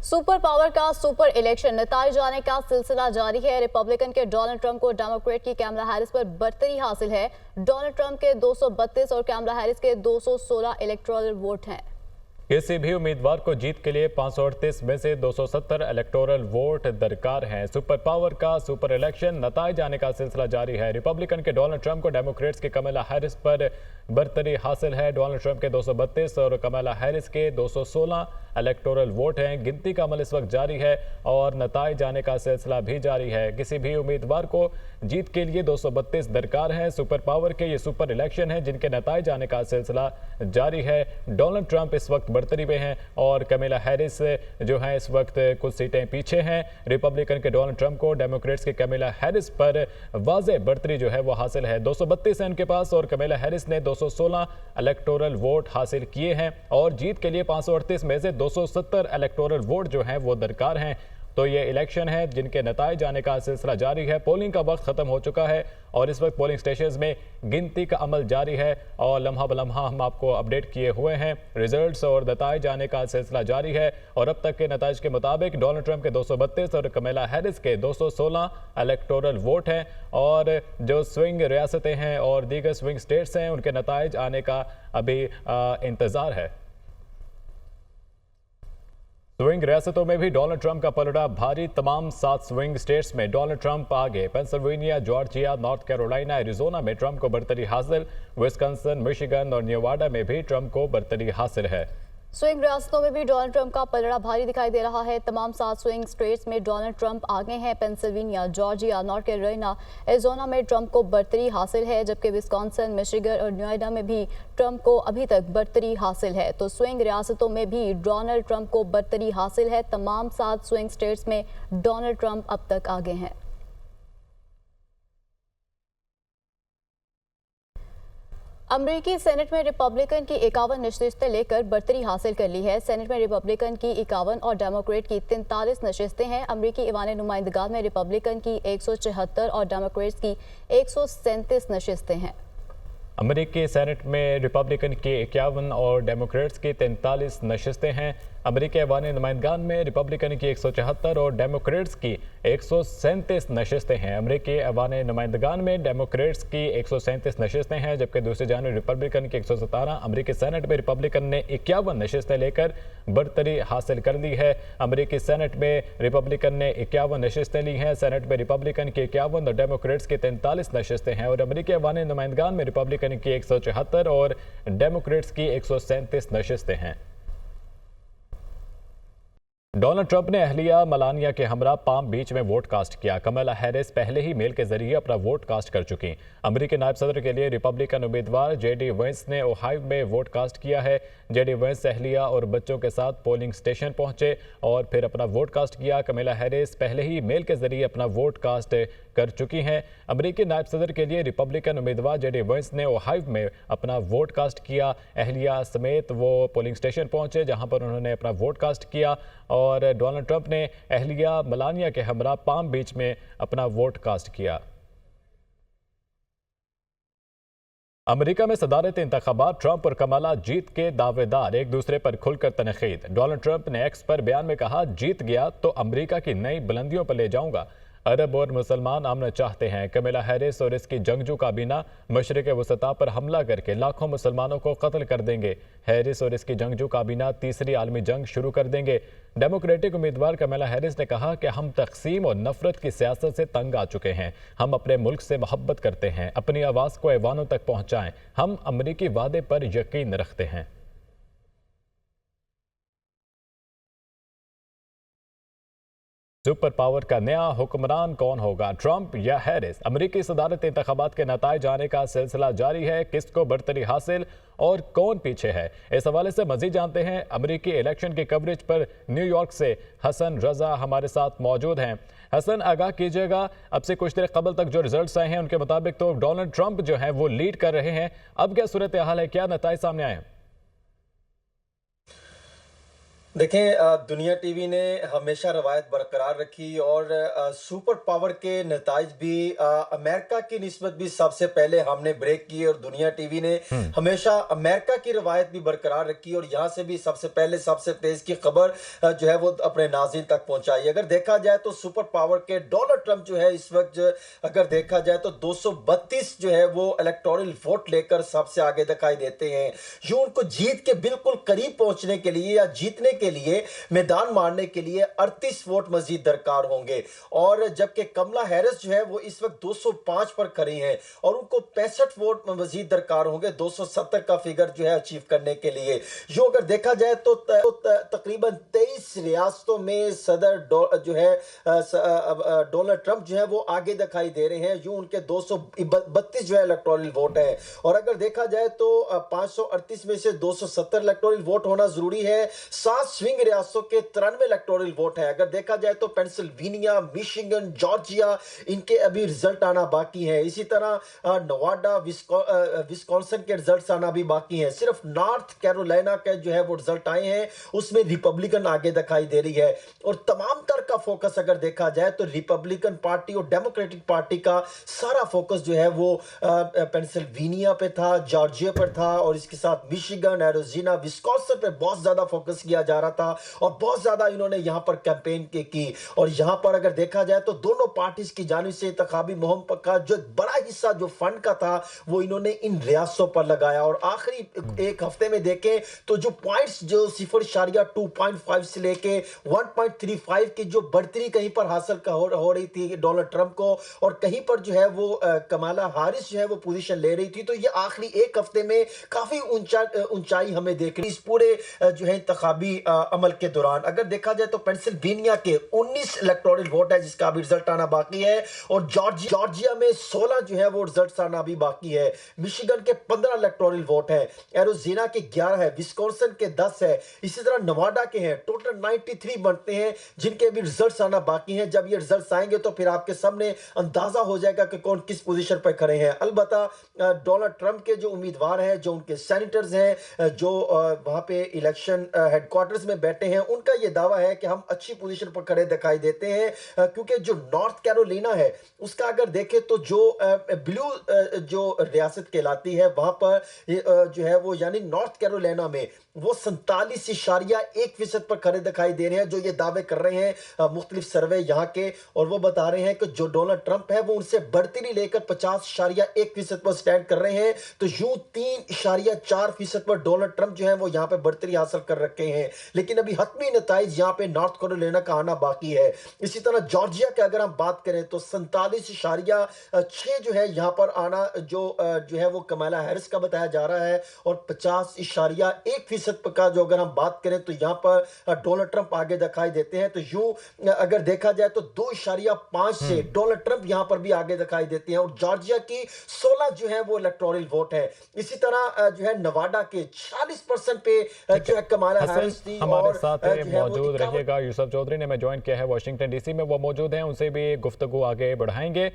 Super power का super election नताइज आने का सिलसिला जारी है। रिपब्लिकन के डोनाल्ड ट्रंप को डेमोक्रेट की कैमला हैरिस पर बरतरी हासिल है। डोनाल्ड ट्रंप के 232 और कैमला हैरिस के 216 इलेक्टोरल वोट हैं। किसी भी उम्मीदवार को जीत के लिए 538 में से 270 इलेक्टोरल वोट दरकार हैं। सुपर पावर का सुपर इलेक्शन नताइज आने का सिलसिला जारी है। रिपब्लिकन के डोनाल्ड ट्रंप को डेमोक्रेट्स की कमला हैरिस पर बरतरी हासिल है। डोनाल्ड ट्रंप के 232 और कमला हैरिस के 216 इलेक्टोरल वोट हैं। गिनती का अमल इस वक्त जारी है और नताइज आने का सिलसिला भी जारी है। किसी भी उम्मीदवार को जीत के लिए 232 दरकार है। सुपर पावर के ये सुपर इलेक्शन है जिनके नताइज आने का सिलसिला जारी है। डोनाल्ड ट्रंप इस वक्त बरतरी पे हैं और कमला हैरिस जो है इस वक्त कुछ सीटें पीछे हैं। रिपब्लिकन के डोनाल्ड ट्रंप को डेमोक्रेट्स के कमला हैरिस पर वाज़े बरतरी जो है वो हासिल है। 232 है इनके पास और कमला हैरिस ने 216 इलेक्टोरल वोट हासिल किए हैं और जीत के लिए 538 में से 270 इलेक्टोरल वोट जो हैं वो दरकार हैं। तो ये इलेक्शन है जिनके नताइज आने का सिलसिला जारी है। पोलिंग का वक्त खत्म हो चुका है और इस वक्त पोलिंग स्टेशंस में गिनती का अमल जारी है और लम्हा बलम्हा हम आपको अपडेट किए हुए हैं। रिजल्ट्स और नताइज आने का सिलसिला जारी है और अब तक के नताइज के मुताबिक डोनाल्ड ट्रंप के 232 और कमला हैरिस के 216 इलेक्टोरल वोट हैं और जो स्विंग रियासतें हैं और दीगर स्विंग स्टेट्स हैं उनके नताइज आने का अभी इंतजार है। स्विंग रियासतों में भी डोनाल्ड ट्रंप का पलड़ा भारी। तमाम 7 स्विंग स्टेट्स में डोनाल्ड ट्रंप आगे। Pennsylvania, Georgia, north Carolina, Arizona में ट्रंप को बरतरी हासिल। विस्कॉन्सिन, मिशिगन और नेवाडा में भी ट्रंप को बरतरी हासिल है। स्विंग रियासतों में भी डोनाल्ड ट्रंप का पलड़ा भारी दिखाई दे रहा है। तमाम 7 स्विंग स्टेट्स में डोनाल्ड ट्रंप आगे हैं। Pennsylvania, Georgia, north Carolina, Arizona में ट्रंप को बरतरी हासिल है जबकि विस्कॉन्सिन, मिशिगन और नोएडा में भी ट्रंप को अभी तक बरतरी हासिल है। तो स्विंग रियासतों में भी डोनाल्ड ट्रंप को बरतरी हासिल है। तमाम 7 स्विंग स्टेट्स में डोनाल्ड ट्रंप अब तक आगे हैं। अमेरिकी सेनेट में रिपब्लिकन की 51 नशिस्तें लेकर बरतरी हासिल कर ली है। सेनेट में रिपब्लिकन की 51 और डेमोक्रेट की 43 नशिस्तें हैं। अमेरिकी ईवान नुमाइंदगान में रिपब्लिकन की 174 और डेमोक्रेट्स की 137 नशिस्तें हैं। अमेरिकी सेनेट में रिपब्लिकन की 51 और डेमोक्रेट्स की 43 नशिस्तें हैं। अमेरिकी ऐवान नुमाइंदगान में रिपब्लिकन की 174 और डेमोक्रेट्स की 137 नशिस्तें हैं। अमेरिकी ऐवान नुमाइंदगान में डेमोक्रेट्स की 137 नशिस्तें हैं जबकि दूसरी जानब रिपब्लिकन की 117। अमेरिकी सेनेट में रिपब्लिकन ने 51 नशिस्तें लेकर बरतरी हासिल कर ली है। अमेरिकी सेनेट में रिपब्लिकन ने 51 नशिस्तें ली हैं। सेनेट में रिपब्लिकन की 51 और डेमोक्रेट्स की 43 नशिस्तें हैं और अमेरिकी ऐवान नुमाइंदगान में रिपब्लिकन की 174 और डेमोक्रेट्स की 137 नशिस्तें हैं। डोनाल्ड ट्रंप ने अहलिया मलानिया के हमरा पाम बीच में वोट कास्ट किया। कमला हैरिस पहले ही मेल के जरिए अपना वोट कास्ट कर चुकी। अमेरिकी नायब सदर के लिए रिपब्लिकन उम्मीदवार जेडी वेंस ने ओहायो में वोट कास्ट किया है। जेडी वेंस अहलिया और बच्चों के साथ पोलिंग स्टेशन पहुंचे और फिर अपना वोट कास्ट किया। कमला हैरिस पहले ही मेल के जरिए अपना वोट कास्ट कर चुकी हैं। अमेरिकी नायब सदर के लिए रिपब्लिकन उम्मीदवार जेडी वेंस ने ओहायो में अपना वोट कास्ट किया। अहलिया समेत वो पोलिंग स्टेशन पहुंचे जहां पर उन्होंने अपना वोट कास्ट किया और डोनाल्ड ट्रंप ने अहलिया मलानिया के हमरा पाम बीच में अपना वोट कास्ट किया। अमेरिका में सदारती इंतखाबात, ट्रंप और कमला जीत के दावेदार, एक दूसरे पर खुलकर तनकीद। डोनाल्ड ट्रंप ने एक्स पर बयान में कहा, जीत गया तो अमेरिका की नई बुलंदियों पर ले जाऊंगा। अरब और मुसलमान अमन चाहते हैं। कमला हैरिस और इसकी जंगजू काबीना मशरिक वसता पर हमला करके लाखों मुसलमानों को कत्ल कर देंगे। हैरिस और इसकी जंगजू काबीना तीसरी आलमी जंग शुरू कर देंगे। डेमोक्रेटिक उम्मीदवार कमला हैरिस ने कहा कि हम तकसीम और नफरत की सियासत से तंग आ चुके हैं। हम अपने मुल्क से मोहब्बत करते हैं। अपनी आवाज़ को ऐवानों तक पहुँचाएं। हम अमरीकी वादे पर यकीन रखते हैं। सुपर पावर का नया हुक्मरान कौन होगा, ट्रंप या हैरिस? अमेरिकी सदारती इंतखाबात के नताइज आने का सिलसिला जारी है। किसको बरतरी हासिल और कौन पीछे है, इस हवाले से मजीद जानते हैं। अमेरिकी इलेक्शन की कवरेज पर न्यूयॉर्क से हसन रजा हमारे साथ मौजूद हैं। हसन, आगाह कीजिएगा, अब से कुछ देर कबल तक जो रिजल्ट्स आए हैं उनके मुताबिक तो डोनाल्ड ट्रंप जो है वो लीड कर रहे हैं। अब क्या सूरत हाल है, क्या नताइज सामने आए हैं? देखें, दुनिया टीवी ने हमेशा रवायत बरकरार रखी और सुपर पावर के नताइज भी अमेरिका की निस्बत भी सबसे पहले हमने ब्रेक किए और दुनिया टीवी ने हमेशा अमेरिका की रवायत भी बरकरार रखी और यहाँ से भी सबसे पहले सबसे तेज की खबर जो है वो अपने नाज़रीन तक पहुंचाई। अगर देखा जाए तो सुपर पावर के डोनाल्ड ट्रंप जो है इस वक्त अगर देखा जाए तो 232 जो है वो इलेक्टोरल वोट लेकर सबसे आगे दिखाई देते हैं। यूं उनको जीत के बिल्कुल करीब पहुंचने के लिए या जीतने के लिए मैदान मारने के लिए 38 वोट मजीद दरकार होंगे और जबकि कमला हैरिस जो है वो इस वक्त 205 पर खड़ी हैं और उनको 65 वोट मजीद दरकार होंगे 270 का फिगर जो है अचीव करने के लिए। जो अगर देखा जाए तो तकरीबन 23 रियासतों में सदर जो है डोनाल्ड ट्रंप जो है वो आगे दिखाई दे रहे हैं। यूं उनके 232 जो है इलेक्टोरल वोट है और अगर देखा जाए तो 538 में से 270 इलेक्टोरल वोट होना जरूरी है। 7 स्विंग रियासतों के 93 इलेक्टोरल वोट है। अगर देखा जाए तो पेंसिल्वेनिया, मिशिगन, जॉर्जिया इनके अभी रिजल्ट आना बाकी है। इसी तरह नवाडा, विस्कॉन्सिन के रिजल्ट आना भी बाकी है। सिर्फ नॉर्थ कैरोलिना के जो है वो रिजल्ट आए हैं, उसमें रिपब्लिकन आगे दिखाई दे रही है और तमाम तर का फोकस अगर देखा जाए तो रिपब्लिकन पार्टी और डेमोक्रेटिक पार्टी का सारा फोकस जो है वो पेंसिल्वेनिया पे था, जॉर्जिया पर था और इसके साथ मिशिगन, एरिज़ोना, विस्कॉन्सिन पे बहुत ज्यादा फोकस किया जा रहा था और बहुत ज्यादा इन्होंने यहां पर कैंपेन की और यहां पर अगर देखा जाए तो दोनों पार्टीज की जानिब से इंतखाबी मुहिम का जो बड़ा हिस्सा जो फंड का था वो इन्होंने इन रियासतों पर लगाया और आखिरी एक हफ्ते में देखें तो जो पॉइंट्स जो 0.2.5 से लेके 1.35 की जो बढ़तरी कहीं पर हासिल हो रही थी डोनाल्ड ट्रंप को और कहीं पर जो है वो कमला हैरिस जो है वो पोजीशन ले रही थी। तो ये आखिरी एक हफ्ते में काफी ऊंचाई हमें देख रही इस पूरे जो है इंतखाबी अमल के दौरान। अगर देखा जाए तो पेंसिल्वेनिया के 19 इलेक्टोरल वोट है जिसका अभी रिजल्ट आना बाकी है और जॉर्जिया में 16 जो है वो रिजल्ट आना भी बाकी है। मिशिगन के 15 इलेक्टोरल वोट है, एरिज़ोना के 11 है, विस्कॉन्सिन के 10 है, इसी तरह नवाडा के हैं। टोटल 93 बनते हैं जिनके भी रिजल्ट्स आना बाकी हैं। जब ये रिजल्ट्स आएंगे तो फिर आपके सामने अंदाजा हो जाएगा कि कौन किस पोजीशन पर खड़े हैं। अलबत्ता डोनाल्ड ट्रंप के जो उम्मीदवार हैं, जो उनके सेनेटर्स हैं, जो वहां पे इलेक्शन हेडक्वार्टर्स में बैठे हैं, उनका ये दावा है कि हम अच्छी पोजीशन पर खड़े दिखाई देते हैं क्योंकि जो नॉर्थ कैरोलिना है उसका अगर देखें तो जो ब्लू जो रियासत कहलाती है वहां पर जो है वो यानी नॉर्थ कैरोलिना में वो 47.1% पर खड़े दिखाई दे रहे हैं जो ये दावे कर रहे हैं मुख्तलिफ सर्वे यहाँ के और वो बता रहे हैं कि जो डोनाल्ड ट्रंप है वो उनसे बढ़ती लेकर 50.1% पर स्टैंड कर रहे हैं। तो यूं 3.4% पर डोनाल्ड ट्रंप जो है वो यहाँ पे बढ़तरी हासिल कर रखे हैं लेकिन अभी हतमी नताइज यहाँ पे नॉर्थ कैरोलिना का आना बाकी है। इसी तरह जॉर्जिया की अगर हम बात करें तो 47.6 जो है यहाँ पर आना जो है वो कमला हैरिस का बताया जा रहा है और 50.1% का जो अगर हम बात करें तो यहां पर डोनाल्ड ट्रंप आगे दिखाई देते हैं। तो यूं अगर देखा जाए तो 2.5 से डोनाल्ड ट्रंप यहां पर भी आगे दिखाई देते हैं और जॉर्जिया की 16 जो है वो इलेक्टोरल वोट है। इसी तरह जो है नवाडा के 40% पे जो है कमला हैरिस थी। हमारे साथ मौजूद रहिएगा, यूसुफ चौधरी ने हमें ज्वाइन किया है वाशिंगटन डीसी में, वो मौजूद हैं, उनसे भी गुफ्तगू आगे बढ़ाएंगे।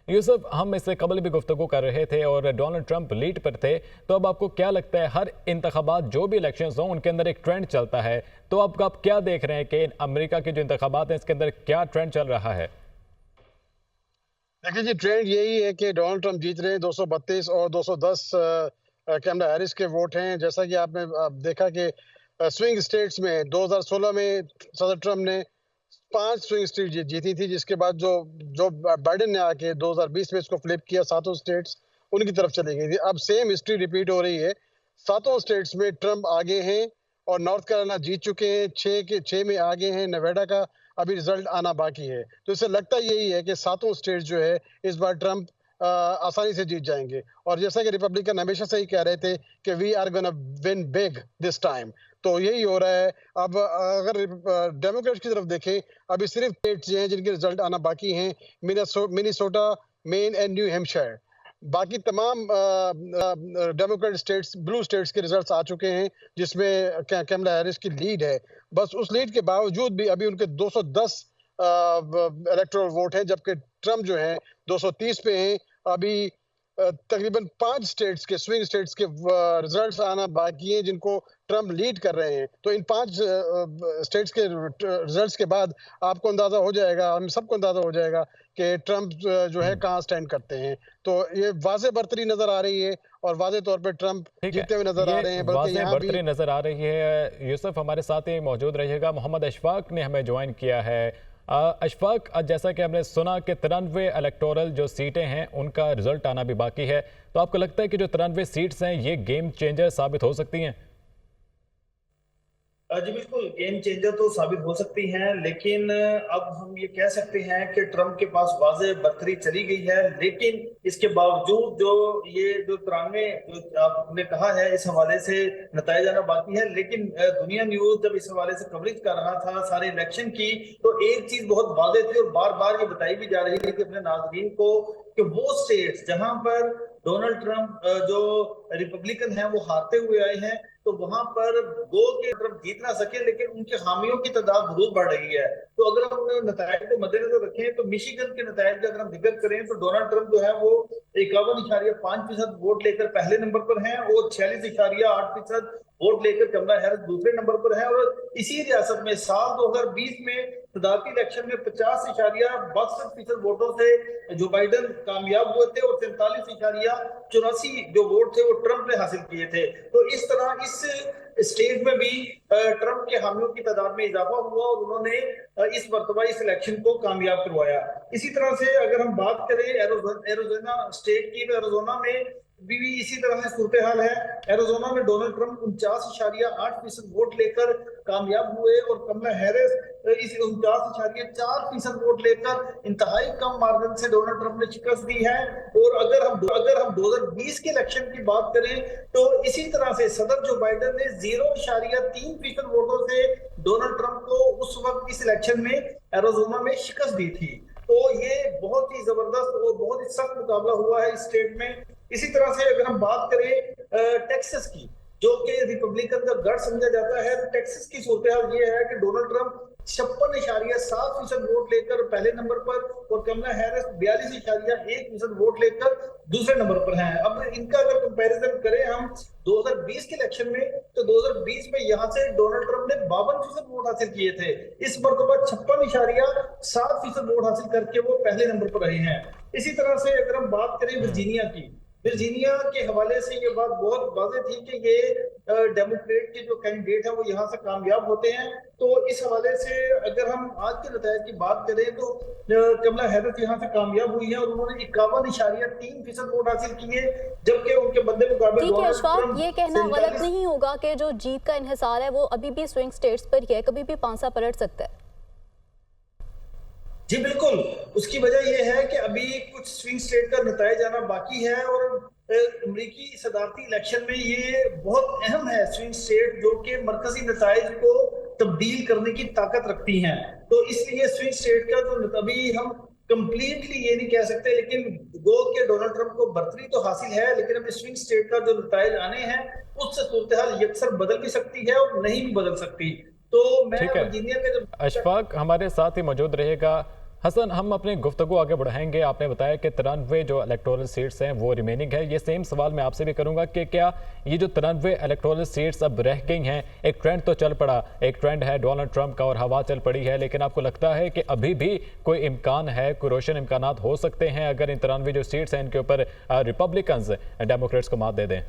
यूसुफ, हम इससे कबल भी गुफ्तगू कर रहे थे और डोनाल्ड ट्रंप लीड पर थे, तो अब आपको क्या लगता है हर इंतखाबात जो भी इलेक्शंस हों उनके अंदर एक ट्रेंड चलता है, तो अब आप क्या देख रहे हैं कि अमेरिका के जो इंतखाबात हैं इसके अंदर क्या ट्रेंड चल रहा है? देखिए जी, ट्रेंड यही है कि डोनाल्ड ट्रंप जीत रहे हैं। 232 और 210 कमला हैरिस के वोट हैं। जैसा कि आपने देखा कि स्विंग स्टेट्स में 2016 में सदर ट्रंप ने 5 स्विंग स्टेट जीती थी, जिसके बाद जो बाइडेन ने आके 2020 में इसको फ्लिप किया, 7 स्टेट्स उनकी तरफ चली गई थी। अब सेम हिस्ट्री रिपीट हो रही है। 7 स्टेट्स में ट्रंप आगे हैं और नॉर्थ कैरोलिना जीत चुके हैं, 6 में आगे हैं। नेवाडा का अभी रिजल्ट आना बाकी है। तो इससे लगता यही है कि 7 स्टेट्स जो है इस बार ट्रंप आसानी से जीत जाएंगे। और जैसा कि रिपब्लिकन हमेशा से ही कह रहे थे कि we are gonna win big this time, तो यही हो रहा है। अब अगर डेमोक्रेट्स की तरफ देखें, अभी सिर्फ स्टेट्स हैं जिनके रिजल्ट आना बाकी हैं, Minnesota, main and new Hampshire. बाकी तमाम डेमोक्रेट स्टेट्स, ब्लू स्टेट्स के रिजल्ट्स आ चुके हैं जिसमें कमला हैरिस की लीड है। बस उस लीड के बावजूद भी अभी उनके 210 इलेक्टोरल वोट हैं, जबकि ट्रंप जो है 230 पे हैं। अभी तकरीबन 5 स्टेट्स के स्विंग स्टेट्स के रिजल्ट्स आना बाकी हैं जिनको ट्रंप लीड कर रहे हैं। तो इन 5 स्टेट्स के रिजल्ट्स के बाद आपको अंदाजा हो जाएगा, हम सबको अंदाजा हो जाएगा कि ट्रंप जो है कहाँ स्टैंड करते हैं। तो ये वाज़े बरतरी नजर आ रही है और वाज़े तौर पे ट्रंप ठीक है, जीतते हुए नजर आ रहे ये हैं। बल्कि वाज़ेह यहाँ भी बढ़ती नजर आ रही है। यूसुफ हमारे साथ ही मौजूद रहिएगा। मोहम्मद अशफाक ने हमें ज्वाइन किया है। अशफाक, जैसा कि हमने सुना कि 93 इलेक्टोरल जो सीटें हैं उनका रिजल्ट आना भी बाकी है, तो आपको लगता है कि जो 93 सीट्स हैं ये गेम चेंजर साबित हो सकती हैं? जी बिल्कुल, गेम चेंजर तो साबित हो सकती हैं, लेकिन अब हम ये कह सकते हैं कि ट्रंप के पास वाज़े बढ़तरी चली गई है। लेकिन इसके बावजूद जो 93 जो आपने कहा है, इस हवाले से नताइज आना बाकी है। लेकिन दुनिया न्यूज जब इस हवाले से कवरेज कर रहा था सारे इलेक्शन की, तो एक चीज बहुत वाज़े थी और बार बार ये बताई भी जा रही थी कि अपने नाज़रीन को, कि वो स्टेट्स जहां पर डोनाल्ड ट्रंप जो रिपब्लिकन है वो हारते हुए आए हैं, तो वहां पर गो के ट्रंप जीत ना सके, लेकिन उनके हामियों की तादाद जरूर बढ़ रही है। तो अगर हम नतायज को मद्देनजर रखें तो मिशिगन के नतायज का अगर हम जिक्र करें तो डोनाल्ड ट्रंप जो है वो 51.5% वोट लेकर पहले नंबर पर हैं और 46.8% वोट लेकर कमला हैरिस दूसरे नंबर पर है। और इसी रियासत में साल 2020 में सदारती इलेक्शन में 50.62% वोटों से जो बाइडन कामयाब हुए थे और 43.84 जो वोट थे वो ट्रंप ने हासिल किए थे। तो इस तरह इस स्टेट में भी ट्रंप के हामियों की तादाद में इजाफा हुआ और उन्होंने इस मरतबा इस इलेक्शन को कामयाब करवाया। इसी तरह से अगर हम बात करें एरिज़ोना स्टेट की, तो एरिज़ोना में भी इसी तरह से सूरत हाल है। एरिज़ोना में डोनाल्ड ट्रंप 49.8% वोट लेकर कामयाब हुए और कमला हैरिस इस 49.4% वोट लेकर इंतहाई कम मार्जिन से डोनाल्ड ट्रंप ने शिकस्त दी है। और अगर हम 2020 के इलेक्शन की बात करें तो इसी तरह से सदर जो बाइडन ने 0.3% वोटों से डोनाल्ड ट्रंप को उस वक्त इस इलेक्शन में एरिज़ोना में शिकस्त दी थी। तो ये बहुत ही जबरदस्त और बहुत ही सख्त मुकाबला हुआ है इस स्टेट में। इसी तरह से अगर हम बात करें टेक्सास की, जो कि रिपब्लिकन का गढ़ समझा जाता है, तो टेक्सास की सूरत हाल ये है कि डोनाल्ड ट्रंप 56.7% वोट लेकर पहले नंबर पर और कमला हैरिस 42.1% वोट लेकर दूसरे नंबर पर हैं। अब इनका अगर कंपैरिजन करें हम 2020 के इलेक्शन में, तो 2020 में यहाँ से डोनाल्ड ट्रंप ने 52% वोट हासिल किए थे। इस मरतबा 56.7% वोट हासिल करके वो पहले नंबर पर रहे हैं। इसी तरह से अगर हम बात करें वर्जीनिया की, वर्जीनिया के हवाले से ये बात बहुत वाज़ेह थी कि ये डेमोक्रेट के जो कैंडिडेट हैं वो यहाँ से कामयाब होते हैं। तो इस हवाले से अगर हम आज के नतीजे की बात करें तो कमला हैरिस यहाँ से कामयाब हुई है और उन्होंने 51.3% वोट हासिल किए, जबकि उनके बदले मुकाबले ठीक है अशफाक, ये कहना गलत नहीं होगा कि जो जीत का इन्हिसार है वो अभी भी स्विंग स्टेट्स पर ही है, कभी भी पांसा पलट सकता है। जी बिल्कुल, उसकी वजह यह है कि अभी कुछ स्विंग स्टेट का नतीजा जाना बाकी है और अमेरिकी सदारती इलेक्शन में ये बहुत अहम है स्विंग स्टेट, जो कि मरकजी नतीजे को तब्दील करने की ताकत रखती हैं। तो इसलिए स्विंग स्टेट का जो अभी हम कंप्लीटली ये नहीं कह सकते, लेकिन गो के डोनाल्ड ट्रंप को बढ़तरी तो हासिल है, लेकिन अभी स्विंग स्टेट का जो नतीजे आने हैं उससे सूरत हाल यकसर बदल भी सकती है और नहीं भी बदल सकती। तो मैं वर्जीनिया के जब अशफाक हमारे साथ ही मौजूद रहेगा। हसन, हम अपनी गुफ्तगू आगे बढ़ाएंगे। आपने बताया कि 93 जो इलेक्टोरल सीट्स हैं वो रिमेनिंग है। ये सेम सवाल मैं आपसे भी करूंगा कि क्या ये जो 93 इलेक्टोरल सीट्स अब रह गई हैं, एक ट्रेंड तो चल पड़ा, एक ट्रेंड है डोनाल्ड ट्रंप का और हवा चल पड़ी है, लेकिन आपको लगता है कि अभी भी कोई इम्कान है, कोई रोशन इम्कानात हो सकते हैं अगर इन 93 जो सीट्स हैं इनके ऊपर रिपब्लिकन्स डेमोक्रेट्स को मात दे दें?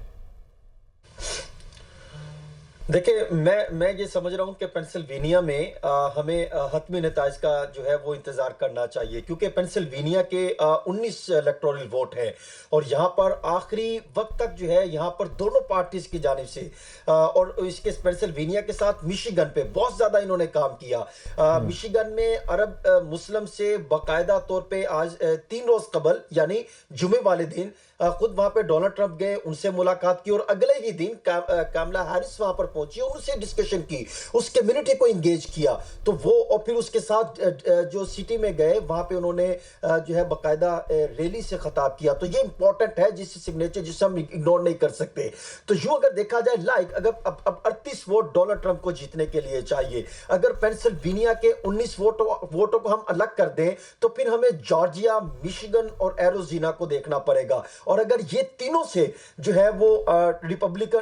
देखिए, मैं ये समझ रहा हूँ कि पेंसिल्वेनिया में हमें हतमी नताइज का जो है वो इंतज़ार करना चाहिए, क्योंकि पेंसिल्वेनिया के 19 इलेक्टोरल वोट हैं और यहाँ पर आखिरी वक्त तक जो है यहाँ पर दोनों पार्टीज की जानिब से और इसके पेंसिल्वेनिया के साथ मिशिगन पे बहुत ज़्यादा इन्होंने काम किया। मिशिगन में अरब मुस्लिम से बाकायदा तौर पे आज 3 रोज़ कबल यानी जुमे वाले दिन खुद वहाँ पे डोनाल्ड ट्रंप गए, उनसे मुलाकात की और अगले ही दिन कामला हैरिस वहाँ पर पहुंची और उनसे डिस्कशन की, उस कम्युनिटी को इंगेज किया, तो वो और फिर उसके साथ जो सिटी में गए वहां पे उन्होंने जो है बाकायदा रैली से खिताब किया। तो ये इंपॉर्टेंट है जिस सिग्नेचर जिसे हम इग्नोर नहीं कर सकते। तो यूं अगर देखा जाए लाइक अगर अब 38 वोट डोनाल्ड ट्रंप को जीतने के लिए चाहिए, अगर पेंसिल्वेनिया के 19 वोटों को हम अलग कर दें तो फिर हमें जॉर्जिया, मिशिगन और एरिज़ोना को देखना पड़ेगा। और अगर ये तीनों से जो है वो रिपब्लिकन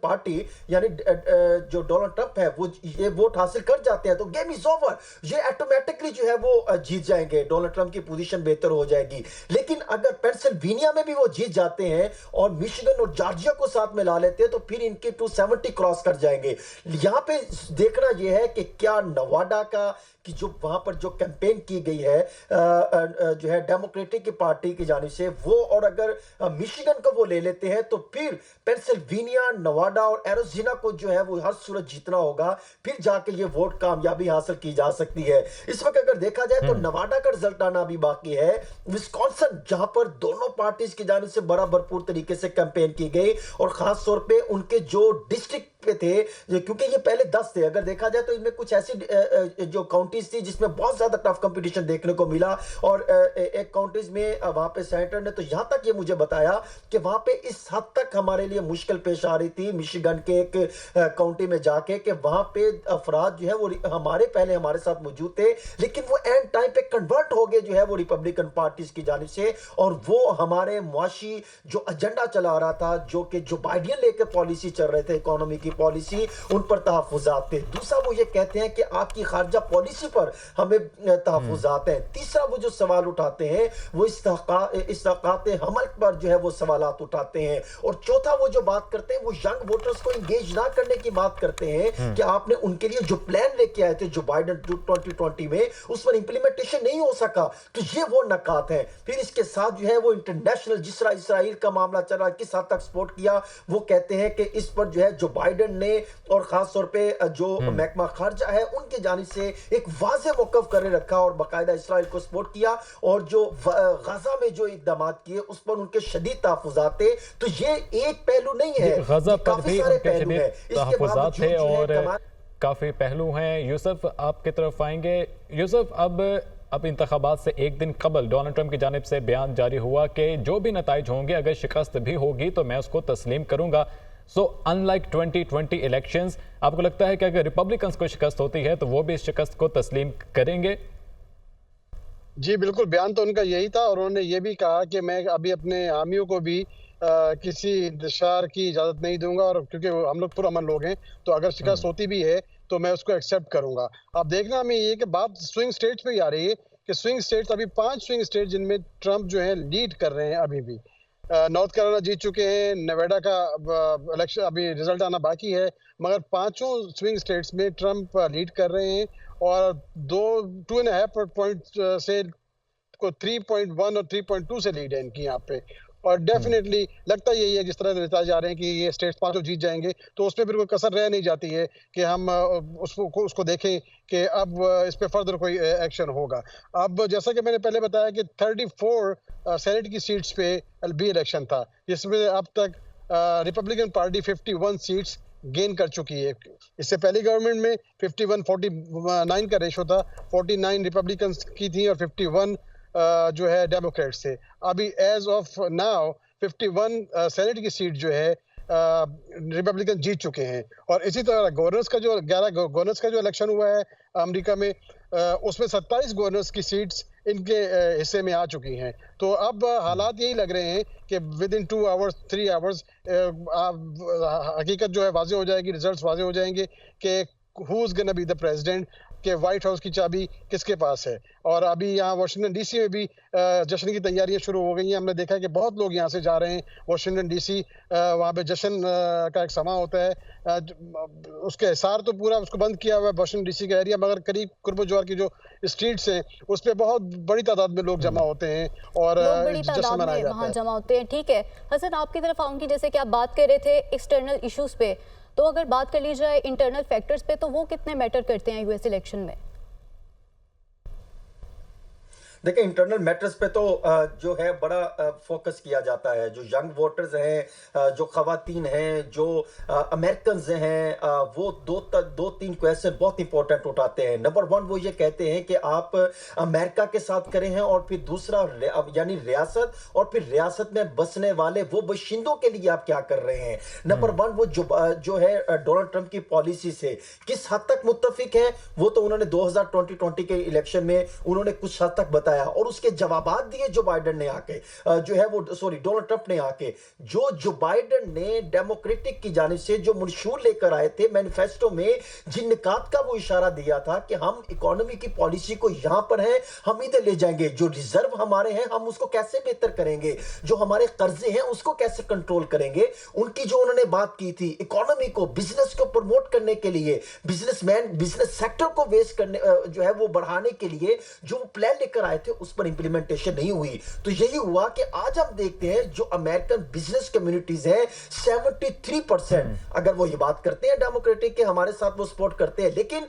पार्टी यानी जो डोनाल्ड ट्रंप है वो ये वोट हासिल कर जाते हैं तो गेम इज ओवर, ये ऑटोमेटिकली जो है वो जीत जाएंगे, डोनाल्ड ट्रंप की पोजीशन बेहतर हो जाएगी। लेकिन अगर पेंसिल्वेनिया में भी वो जीत जाते हैं और मिशिगन और जॉर्जिया को साथ में ला लेते हैं तो फिर इनके 270 क्रॉस कर जाएंगे। यहां पे देखना यह है कि क्या नवाडा का कि जो वहां पर जो कैंपेन की गई है जो है डेमोक्रेटिक की पार्टी की जानिब से वो, और अगर मिशिगन को वो ले लेते हैं तो फिर पेंसिल्वेनिया, नवाडा और एरिज़ोना को जो है वो हर सूरत जीतना होगा, फिर जाके ये वोट कामयाबी हासिल की जा सकती है। इस वक्त अगर देखा जाए तो नवाडा का रिजल्ट आना भी बाकी है, विस्कॉन्सिन जहां पर दोनों पार्टीज की जानिब से बड़ा भरपूर तरीके से कैंपेन की गई और खास तौर पे उनके जो डिस्ट्रिक्ट पे थे, क्योंकि ये पहले 10 थे, अगर देखा जाए तो इनमें कुछ ऐसी जो काउंटीज थी जिसमें बहुत ज्यादा टफ कंपटीशन देखने को मिला और एक काउंटीज में वहां पे सेनेटर ने तो यहां तक ये मुझे बताया कि वहां पे इस हद तक हमारे लिए मुश्किल पेश आ रही थी मिशिगन के एक काउंटी में जाके कि वहां पे अफराद जो है वो पहले हमारे साथ मौजूद थे लेकिन वो एंड टाइम पे कन्वर्ट हो गए जो है वो रिपब्लिकन पार्टीज की जानिब से, और वो हमारे मुआशी जो एजेंडा चला रहा था जो कि जो बाइडेन लेकर पॉलिसी चल रहे थे, इकोनॉमी की पॉलिसी, उन पर तहफुजात थे। दूसरा वो ये कहते हैं कि आपकी खारजा पॉलिसी पर हमें तहफुजात हैं। तीसरा वो जो सवाल उठाते हैं वो इस्ताकात हमल पर जो है वो सवालात उठाते हैं। और चौथा वो जो बात करते हैं वो यंग वोटर्स को इंगेज ना करने की बात करते हैं कि आपने उनके लिए जो प्लान लेके आए थे जो बाइडेन 2020 में उस पर इंप्लीमेंटेशन नहीं हो सका, तो ये वो नकात है। फिर इसके साथ जो है वो इंटरनेशनल जिस तरह इसराइल का मामला चल रहा है किस हद तक सपोर्ट किया, वो कहते हैं कि इस पर जो है जो बाइडेन ने और खास तौर पे जो महकमा खारजा है उनके जानिब से एक वाज़ेह मौक़िफ़ करे रखा और बाकायदा इसराइल को सपोर्ट किया और जो गजा में जो इक़दाम किए उस पर उनके शदीद तहफ़्फ़ुज़ात थे। तो ये एक पहलू नहीं है, गजा पर भी उनके शदीद तहफ़्फ़ुज़ात थे और काफ़ी पहलू हैं। यूसुफ आपकी तरफ आएंगे। यूसुफ, अब इंतखाबात से एक दिन कबल डोनाल्ड ट्रंप की जानिब से बयान जारी हुआ कि जो भी नताइज होंगे अगर शिकस्त भी होगी तो मैं उसको तस्लीम करूंगा। सो अनलाइक 2020 इलेक्शंस, आपको लगता है कि अगर रिपब्लिकन्स को शिकस्त होती है तो वो भी इस शिकस्त को तस्लीम करेंगे? जी बिल्कुल, बयान तो उनका यही था और उन्होंने ये भी कहा कि मैं अभी अपने हामियों को भी किसी इंतशार की इजाज़त नहीं दूंगा और क्योंकि हम लोग पुरअमन लोग हैं तो अगर शिकस्त होती भी है तो मैं उसको एक्सेप्ट करूंगा। अब देखना हमें ये कि बात स्विंग स्टेट्स पे ही आ रही है कि स्विंग स्टेट्स अभी 5 स्विंग स्टेट जिनमें ट्रंप जो है लीड कर रहे हैं अभी भी। नॉर्थ कैरोलिना जीत चुके हैं, नेवाडा का इलेक्शन अभी रिजल्ट आना बाकी है, मगर 5 स्विंग स्टेट्स में ट्रंप लीड कर रहे हैं और 2.5 पॉइंट से को 3.1 और 3.2 से लीड है इनकी यहाँ पे। और डेफिनेटली लगता यही है जिस तरह से नतीजे आ रहे हैं कि ये स्टेट्स 5 जीत जाएंगे तो उसमें फिर कोई कसर रह नहीं जाती है कि हम उसको देखें कि अब इस पे फर्दर कोई एक्शन होगा। अब जैसा कि मैंने पहले बताया कि 34 सेनेट की सीट्स पे भी इलेक्शन था जिसमें अब तक रिपब्लिकन पार्टी 51 सीट्स गेन कर चुकी है। इससे पहली गवर्नमेंट में 51-49 का रेशो था, 49 रिपब्लिकन की थी और 51 जो है डेमोक्रेट्स थे। अभी एज ऑफ नाउ 51 सेनेट की सीट जो है रिपब्लिकन जीत चुके हैं। और इसी तरह गवर्नर्स का जो 11 गवर्नर्स का जो इलेक्शन हुआ है अमेरिका में उसमें 27 गवर्नर्स की सीट्स इनके हिस्से में आ चुकी हैं। तो अब हालात यही लग रहे हैं कि विद इन 2 आवर्स 3 आवर्स हकीकत जो है वाज़ेह हो जाएगी, रिजल्ट्स वाज़ेह हो जाएंगे कि who is gonna be the president, कि व्हाइट हाउस की चाबी किसके पास है। और अभी यहाँ वाशिंगटन डीसी में भी जश्न की तैयारियां शुरू हो गई हैं। हमने देखा है कि बहुत लोग यहाँ से जा रहे हैं वाशिंगटन डीसी, वहाँ पे जश्न का एक समा होता है। उसके हिसार तो पूरा उसको बंद किया हुआ है वाशिंगटन डीसी का एरिया, मगर करीब कुर्ब जवार की जो स्ट्रीट्स हैं उस पर बहुत बड़ी तादाद में लोग जमा होते हैं और जश्न मनाया जाता है। जमा होते हैं। ठीक है हसन, आपकी तरफ आऊंगी। जैसे कि आप बात कर रहे थे एक्सटर्नल इश्यूज पे, तो अगर बात कर ली जाए इंटरनल फैक्टर्स पे तो वो कितने मैटर करते हैं यूएस इलेक्शन में? देखिए, इंटरनल मैटर्स पे तो जो है बड़ा फोकस किया जाता है। जो यंग वोटर्स हैं, जो खवातीन हैं, जो अमेरिकन्स हैं, वो दो तीन क्वेश्चन बहुत इंपॉर्टेंट उठाते हैं। नंबर वन, वो ये कहते हैं कि आप अमेरिका के साथ करें हैं, और फिर दूसरा यानी रियासत, और फिर रियासत में बसने वाले वो बाशिंदों के लिए आप क्या कर रहे हैं। नंबर वन, वो जो है डोनाल्ड ट्रंप की पॉलिसी से किस हद तक मुत्तफिक है, वो तो उन्होंने 2020 के इलेक्शन में उन्होंने कुछ हद तक बताया, और उसके जवाबात दिए जो बाइडेन ने आके जो है वो डोनाल्ड ट्रंप ने आके, जो बाइडेन ने डेमोक्रेटिक की जानिब से जो मंशूर लेकर आए थे मैनिफेस्टो में, जिन निकात का वो इशारा दिया था कि हम इकोनॉमी की पॉलिसी को यहां पर है, हम इधर ले जाएंगे, जो रिजर्व हमारे हैं हम उसको कैसे बेहतर करेंगे, जो हमारे कर्जे हैं उसको कैसे कंट्रोल करेंगे, उनकी जो उन्होंने बात की थी इकोनॉमी को, बिजनेस को प्रमोट करने के लिए, बिजनेस सेक्टर को वेस्ट करने जो है वो बढ़ाने के लिए जो प्लान लेकर आए थे, उस पर इंप्लीमेंटेशन नहीं हुई। तो यही हुआ कि आज हम देखते हैं जो अमेरिकन बिजनेस कम्युनिटीज हैं 73% अगर वो ये बात करते हैं डेमोक्रेटिक के हमारे साथ वो सपोर्ट करते हैं, लेकिन